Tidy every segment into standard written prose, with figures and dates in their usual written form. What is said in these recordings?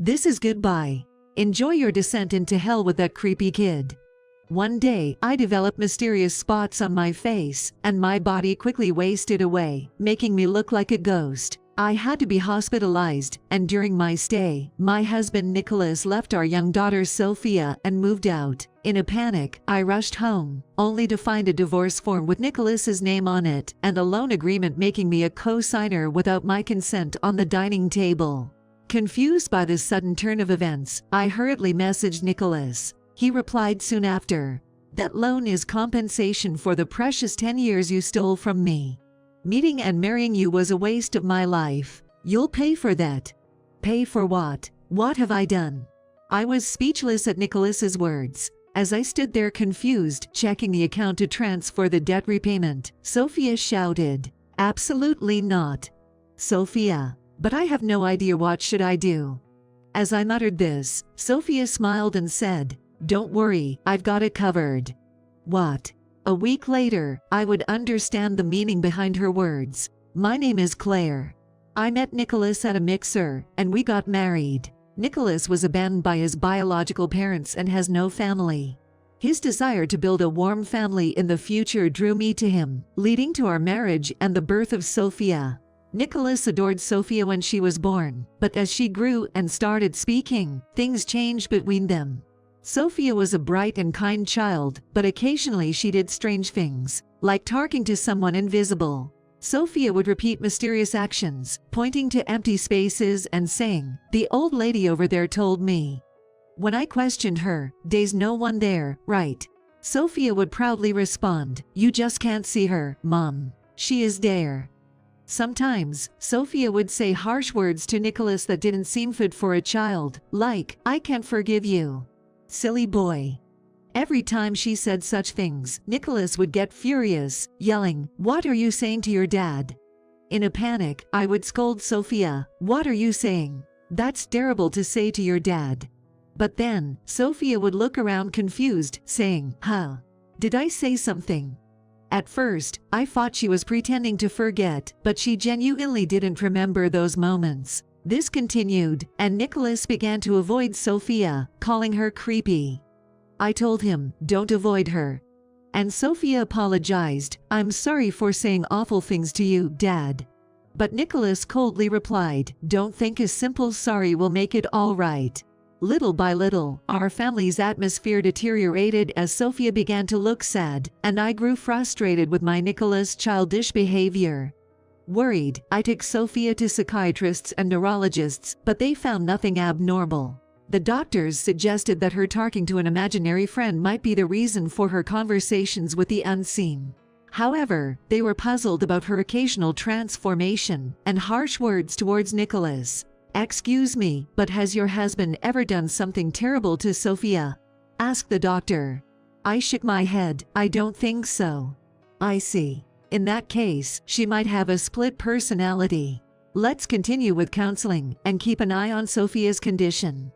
This is goodbye. Enjoy your descent into hell with that creepy kid. One day, I developed mysterious spots on my face, and my body quickly wasted away, making me look like a ghost. I had to be hospitalized, and during my stay, my husband Nicholas left our young daughter Sophia and moved out. In a panic, I rushed home, only to find a divorce form with Nicholas's name on it and a loan agreement making me a co-signer without my consent on the dining table. Confused by this sudden turn of events, I hurriedly messaged Nicholas. He replied soon after, "That loan is compensation for the precious 10 years you stole from me. Meeting and marrying you was a waste of my life. You'll pay for that." Pay for what? What have I done? I was speechless at Nicholas's words. As I stood there confused, checking the account to transfer the debt repayment, Sophia shouted, "Absolutely not. Sophia, but I have no idea what should I do." As I muttered this, Sophia smiled and said, "Don't worry, I've got it covered." What? A week later, I would understand the meaning behind her words. My name is Claire. I met Nicholas at a mixer, and we got married. Nicholas was abandoned by his biological parents and has no family. His desire to build a warm family in the future drew me to him, leading to our marriage and the birth of Sophia. Nicholas adored Sophia when she was born, but as she grew and started speaking, things changed between them. Sophia was a bright and kind child, but occasionally she did strange things, like talking to someone invisible. Sophia would repeat mysterious actions, pointing to empty spaces and saying, "The old lady over there told me." When I questioned her, "There's no one there, right?" Sophia would proudly respond, "You just can't see her, Mom. She is there." Sometimes, Sophia would say harsh words to Nicholas that didn't seem fit for a child, like, "I can't forgive you. Silly boy." Every time she said such things, Nicholas would get furious, yelling, "What are you saying to your dad?" In a panic, I would scold Sophia, "What are you saying? That's terrible to say to your dad." But then, Sophia would look around confused, saying, "Huh? Did I say something?" At first, I thought she was pretending to forget, but she genuinely didn't remember those moments. This continued, and Nicholas began to avoid Sophia, calling her creepy. I told him, "Don't avoid her." And Sophia apologized, "I'm sorry for saying awful things to you, Dad." But Nicholas coldly replied, "Don't think a simple sorry will make it all right." Little by little, our family's atmosphere deteriorated as Sophia began to look sad, and I grew frustrated with my Nicholas' childish behavior. Worried, I took Sophia to psychiatrists and neurologists, but they found nothing abnormal. The doctors suggested that her talking to an imaginary friend might be the reason for her conversations with the unseen. However, they were puzzled about her occasional transformation and harsh words towards Nicholas. "Excuse me, but has your husband ever done something terrible to Sophia?" asked the doctor. I shook my head, "I don't think so." "I see. In that case, she might have a split personality. Let's continue with counseling and keep an eye on Sophia's condition."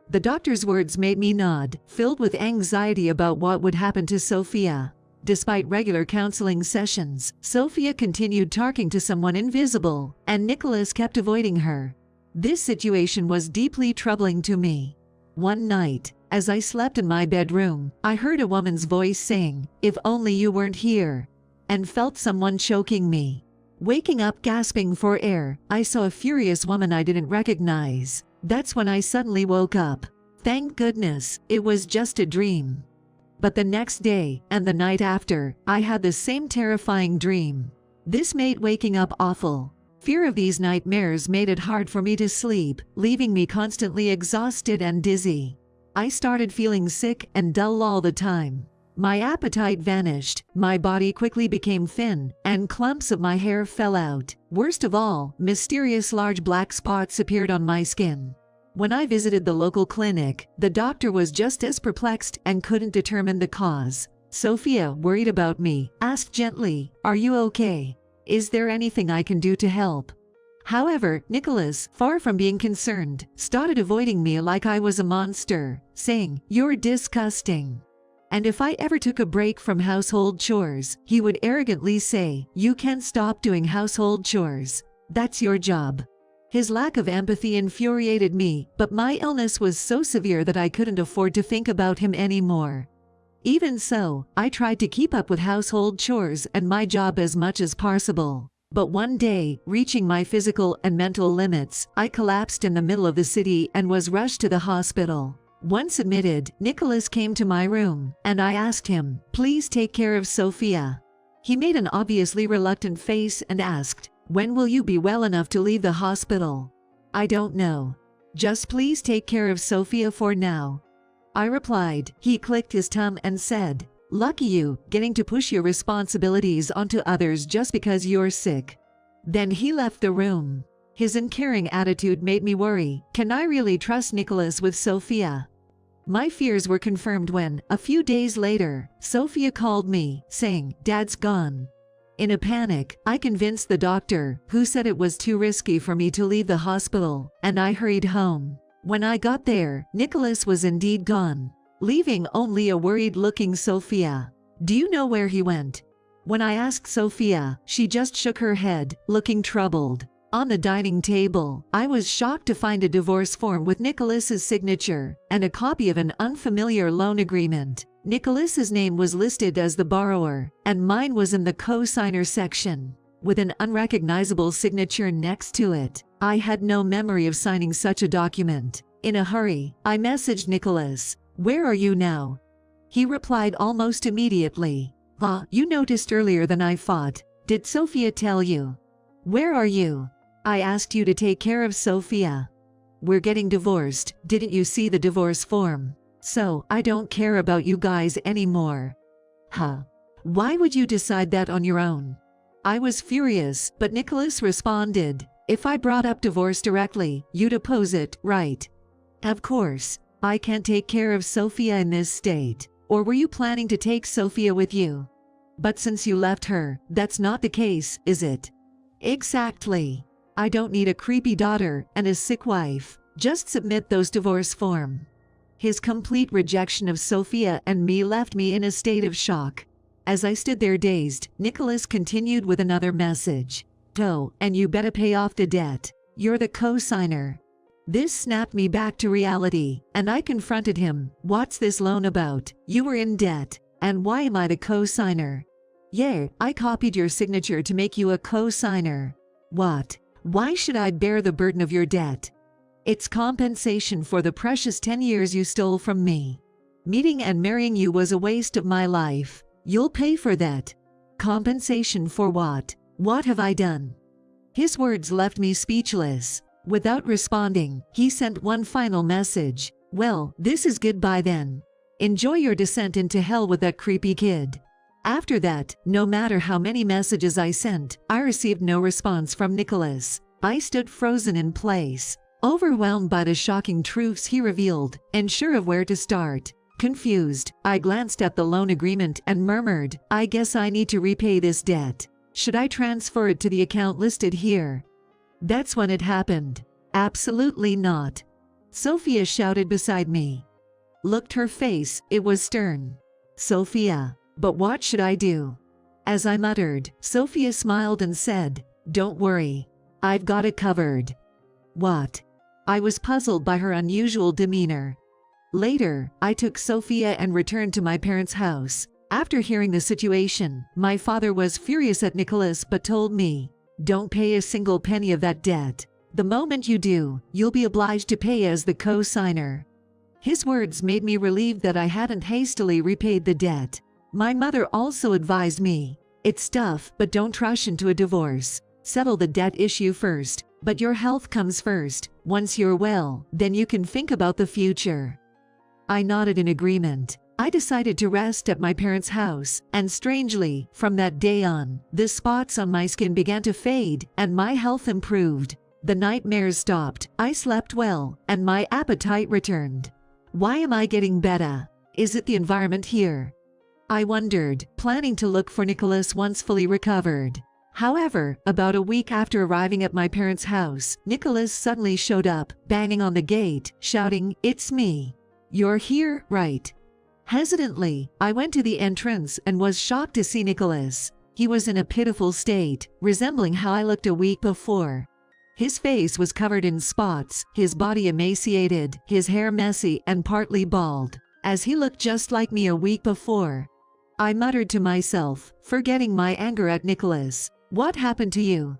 The doctor's words made me nod, filled with anxiety about what would happen to Sophia. Despite regular counseling sessions, Sophia continued talking to someone invisible, and Nicholas kept avoiding her. This situation was deeply troubling to me. One night, as I slept in my bedroom, I heard a woman's voice saying, "If only you weren't here," and felt someone choking me. Waking up gasping for air, I saw a furious woman I didn't recognize. That's when I suddenly woke up. Thank goodness, it was just a dream. But the next day, and the night after, I had the same terrifying dream. This made waking up awful. Fear of these nightmares made it hard for me to sleep, leaving me constantly exhausted and dizzy. I started feeling sick and dull all the time. My appetite vanished, my body quickly became thin, and clumps of my hair fell out. Worst of all, mysterious large black spots appeared on my skin. When I visited the local clinic, the doctor was just as perplexed and couldn't determine the cause. Sophia, worried about me, asked gently, "Are you okay? Is there anything I can do to help?" However, Nicholas, far from being concerned, started avoiding me like I was a monster, saying, "You're disgusting." And if I ever took a break from household chores, he would arrogantly say, "You can't stop doing household chores. That's your job." His lack of empathy infuriated me, but my illness was so severe that I couldn't afford to think about him anymore. Even so, I tried to keep up with household chores and my job as much as possible. But one day, reaching my physical and mental limits, I collapsed in the middle of the city and was rushed to the hospital. Once admitted, Nicholas came to my room, and I asked him, "Please take care of Sophia." He made an obviously reluctant face and asked, "When will you be well enough to leave the hospital?" "I don't know. Just please take care of Sophia for now," I replied. He clicked his tongue and said, "Lucky you, getting to push your responsibilities onto others just because you're sick." Then he left the room. His uncaring attitude made me worry. Can I really trust Nicholas with Sophia? My fears were confirmed when, a few days later, Sophia called me, saying, "Dad's gone." In a panic, I convinced the doctor, who said it was too risky for me to leave the hospital, and I hurried home. When I got there, Nicholas was indeed gone, leaving only a worried-looking Sophia. "Do you know where he went?" When I asked Sophia, she just shook her head, looking troubled. On the dining table, I was shocked to find a divorce form with Nicholas's signature and a copy of an unfamiliar loan agreement. Nicholas's name was listed as the borrower, and mine was in the co-signer section, with an unrecognizable signature next to it. I had no memory of signing such a document. In a hurry, I messaged Nicholas, "Where are you now?" He replied almost immediately, "You noticed earlier than I thought. Did Sophia tell you?" "Where are you?" "I asked you to take care of Sophia." "We're getting divorced. Didn't you see the divorce form? So, I don't care about you guys anymore." Why would you decide that on your own? I was furious, but Nicholas responded, "If I brought up divorce directly, you'd oppose it, right?" "Of course. I can't take care of Sophia in this state. Or were you planning to take Sophia with you? But since you left her, that's not the case, is it?" "Exactly. I don't need a creepy daughter and a sick wife. Just submit those divorce form." His complete rejection of Sophia and me left me in a state of shock. As I stood there dazed, Nicholas continued with another message. "Oh, and you better pay off the debt. You're the co-signer." This snapped me back to reality, and I confronted him. "What's this loan about? You were in debt, and why am I the co-signer?" "Yeah, I copied your signature to make you a co-signer." "What? Why should I bear the burden of your debt?" "It's compensation for the precious 10 years you stole from me. Meeting and marrying you was a waste of my life. You'll pay for that." "Compensation for what? What have I done?" His words left me speechless. Without responding, he sent one final message. "Well, this is goodbye then. Enjoy your descent into hell with that creepy kid." After that, no matter how many messages I sent, I received no response from Nicholas. I stood frozen in place, overwhelmed by the shocking truths he revealed, unsure of where to start. Confused, I glanced at the loan agreement and murmured, "I guess I need to repay this debt. Should I transfer it to the account listed here?" That's when it happened. "Absolutely not." Sophia shouted beside me. Looked her face, it was stern. "Sophia, but what should I do?" As I muttered, Sophia smiled and said, "Don't worry. I've got it covered." "What?" I was puzzled by her unusual demeanor. Later, I took Sophia and returned to my parents' house. After hearing the situation, my father was furious at Nicholas but told me, "Don't pay a single penny of that debt. The moment you do, you'll be obliged to pay as the co-signer." His words made me relieved that I hadn't hastily repaid the debt. My mother also advised me, "It's tough, but don't rush into a divorce. Settle the debt issue first, but your health comes first. Once you're well, then you can think about the future." I nodded in agreement. I decided to rest at my parents' house, and strangely, from that day on, the spots on my skin began to fade, and my health improved. The nightmares stopped, I slept well, and my appetite returned. Why am I getting better? Is it the environment here? I wondered, planning to look for Nicholas once fully recovered. However, about a week after arriving at my parents' house, Nicholas suddenly showed up, banging on the gate, shouting, "It's me. You're here, right?" Hesitantly, I went to the entrance and was shocked to see Nicholas. He was in a pitiful state, resembling how I looked a week before. His face was covered in spots, his body emaciated, his hair messy and partly bald, as he looked just like me a week before. I muttered to myself, forgetting my anger at Nicholas. "What happened to you?"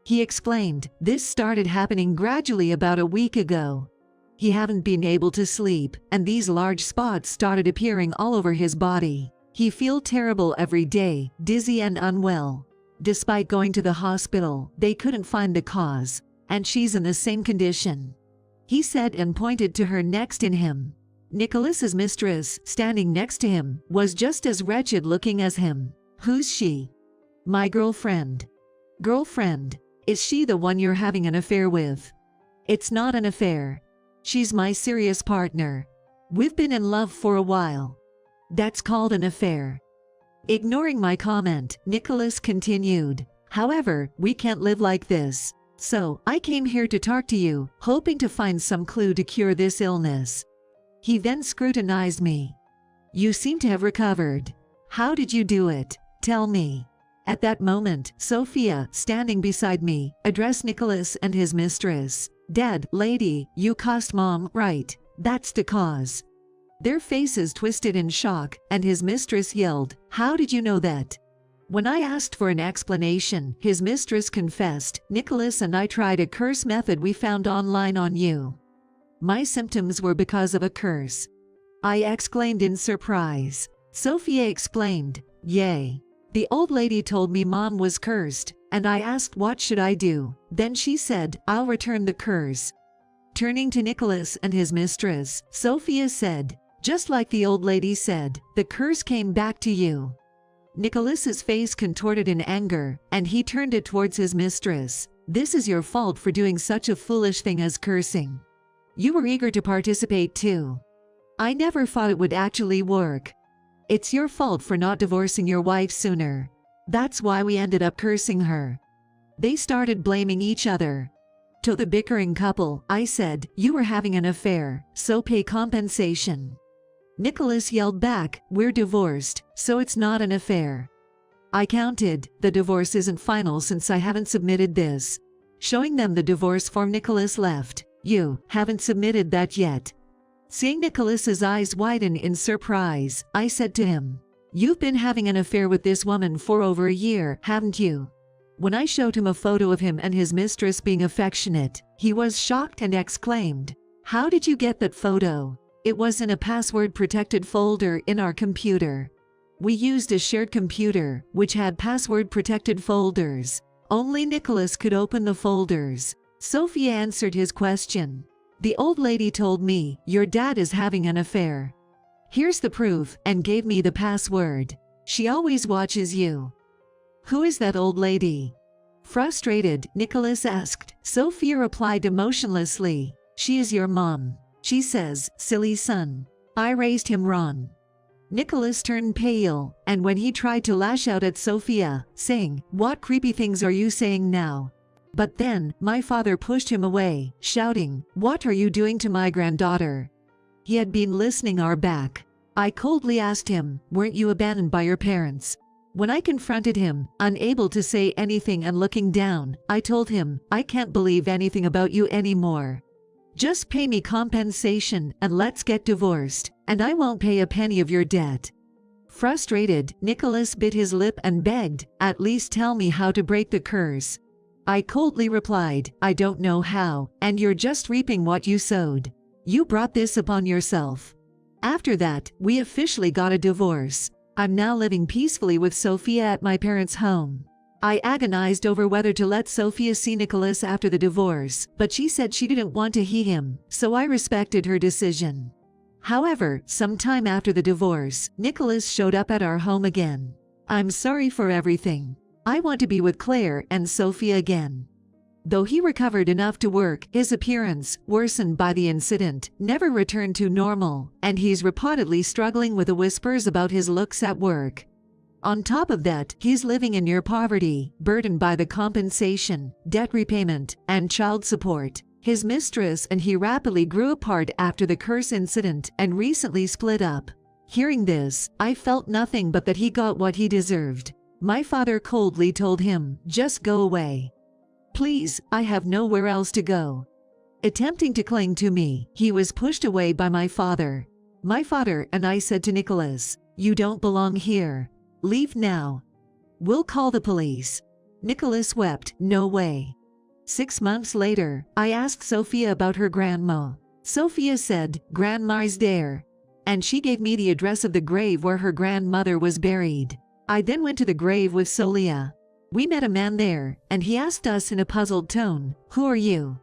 He explained, "This started happening gradually about a week ago. He haven't been able to sleep, and these large spots started appearing all over his body. He feel terrible every day, dizzy and unwell. Despite going to the hospital, they couldn't find the cause, and she's in the same condition." He said and pointed to her next in him. Nicholas's mistress, standing next to him, was just as wretched looking as him. "Who's she?" "My girlfriend." "Girlfriend? Is she the one you're having an affair with?" "It's not an affair. She's my serious partner. We've been in love for a while." "That's called an affair." Ignoring my comment, Nicholas continued, "However, we can't live like this. So, I came here to talk to you, hoping to find some clue to cure this illness." He then scrutinized me. "You seem to have recovered. How did you do it? Tell me." At that moment, Sophia, standing beside me, addressed Nicholas and his mistress. "Dad, lady, you cussed Mom, right? That's the cause." Their faces twisted in shock, and his mistress yelled, "How did you know that?" When I asked for an explanation, his mistress confessed, "Nicholas and I tried a curse method we found online on you." My symptoms were because of a curse. I exclaimed in surprise. Sophia explained, "Yay. The old lady told me Mom was cursed, and I asked what should I do. Then she said, I'll return the curse." Turning to Nicholas and his mistress, Sophia said, "Just like the old lady said, the curse came back to you." Nicholas's face contorted in anger, and he turned it towards his mistress. "This is your fault for doing such a foolish thing as cursing. You were eager to participate too. I never thought it would actually work. It's your fault for not divorcing your wife sooner. That's why we ended up cursing her." They started blaming each other. To the bickering couple, I said, "You were having an affair, so pay compensation." Nicholas yelled back, "We're divorced, so it's not an affair." I counted, "The divorce isn't final since I haven't submitted this." Showing them the divorce form, Nicholas left. "You haven't submitted that yet." Seeing Nicholas's eyes widen in surprise, I said to him, "You've been having an affair with this woman for over a year, haven't you?" When I showed him a photo of him and his mistress being affectionate, he was shocked and exclaimed, "How did you get that photo?" It was in a password-protected folder in our computer. We used a shared computer, which had password-protected folders. Only Nicholas could open the folders. Sophia answered his question. "The old lady told me, your dad is having an affair. Here's the proof," and gave me the password. "She always watches you." "Who is that old lady?" Frustrated, Nicholas asked. Sophia replied emotionlessly, "She is your mom. She says, 'Silly son, I raised him wrong.'" Nicholas turned pale, and when he tried to lash out at Sophia, saying, "What creepy things are you saying now?" But then, my father pushed him away, shouting, "What are you doing to my granddaughter?" He had been listening our back. I coldly asked him, "Weren't you abandoned by your parents?" When I confronted him, unable to say anything and looking down, I told him, "I can't believe anything about you anymore. Just pay me compensation and let's get divorced, and I won't pay a penny of your debt." Frustrated, Nicholas bit his lip and begged, "At least tell me how to break the curse." I coldly replied, "I don't know how, and you're just reaping what you sowed. You brought this upon yourself." After that, we officially got a divorce. I'm now living peacefully with Sophia at my parents' home. I agonized over whether to let Sophia see Nicholas after the divorce, but she said she didn't want to see him, so I respected her decision. However, sometime after the divorce, Nicholas showed up at our home again. "I'm sorry for everything. I want to be with Claire and Sophia again." Though he recovered enough to work, his appearance, worsened by the incident, never returned to normal, and he's reportedly struggling with the whispers about his looks at work. On top of that, he's living in near poverty, burdened by the compensation, debt repayment, and child support. His mistress and he rapidly grew apart after the curse incident and recently split up. Hearing this, I felt nothing but that he got what he deserved. My father coldly told him, "Just go away." Please, I have nowhere else to go." Attempting to cling to me, he was pushed away by my father. My father and I said to Nicholas, "You don't belong here. Leave now. We'll call the police." Nicholas wept, "No way." 6 months later, I asked Sophia about her grandma. Sophia said, "Grandma's there." And she gave me the address of the grave where her grandmother was buried. I then went to the grave with Solia. We met a man there, and he asked us in a puzzled tone, "Who are you?"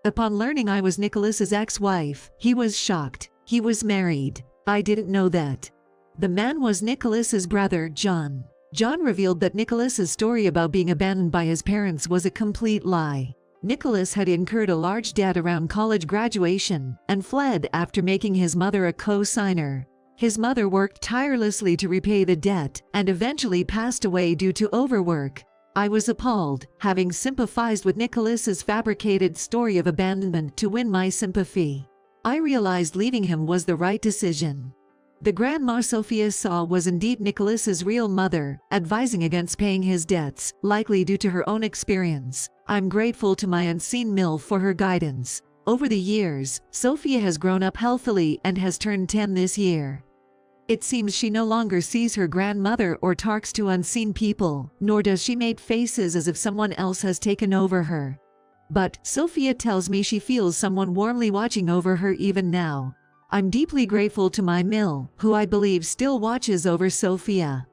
Upon learning I was Nicholas's ex-wife, he was shocked. He was married. I didn't know that. The man was Nicholas's brother, John. John revealed that Nicholas's story about being abandoned by his parents was a complete lie. Nicholas had incurred a large debt around college graduation and fled after making his mother a co-signer. His mother worked tirelessly to repay the debt and eventually passed away due to overwork. I was appalled, having sympathized with Nicholas's fabricated story of abandonment to win my sympathy. I realized leaving him was the right decision. The grandma Sophia saw was indeed Nicholas's real mother, advising against paying his debts, likely due to her own experience. I'm grateful to my unseen MILF for her guidance. Over the years, Sophia has grown up healthily and has turned 10 this year. It seems she no longer sees her grandmother or talks to unseen people, nor does she make faces as if someone else has taken over her. But Sophia tells me she feels someone warmly watching over her even now. I'm deeply grateful to my Mill, who I believe still watches over Sophia.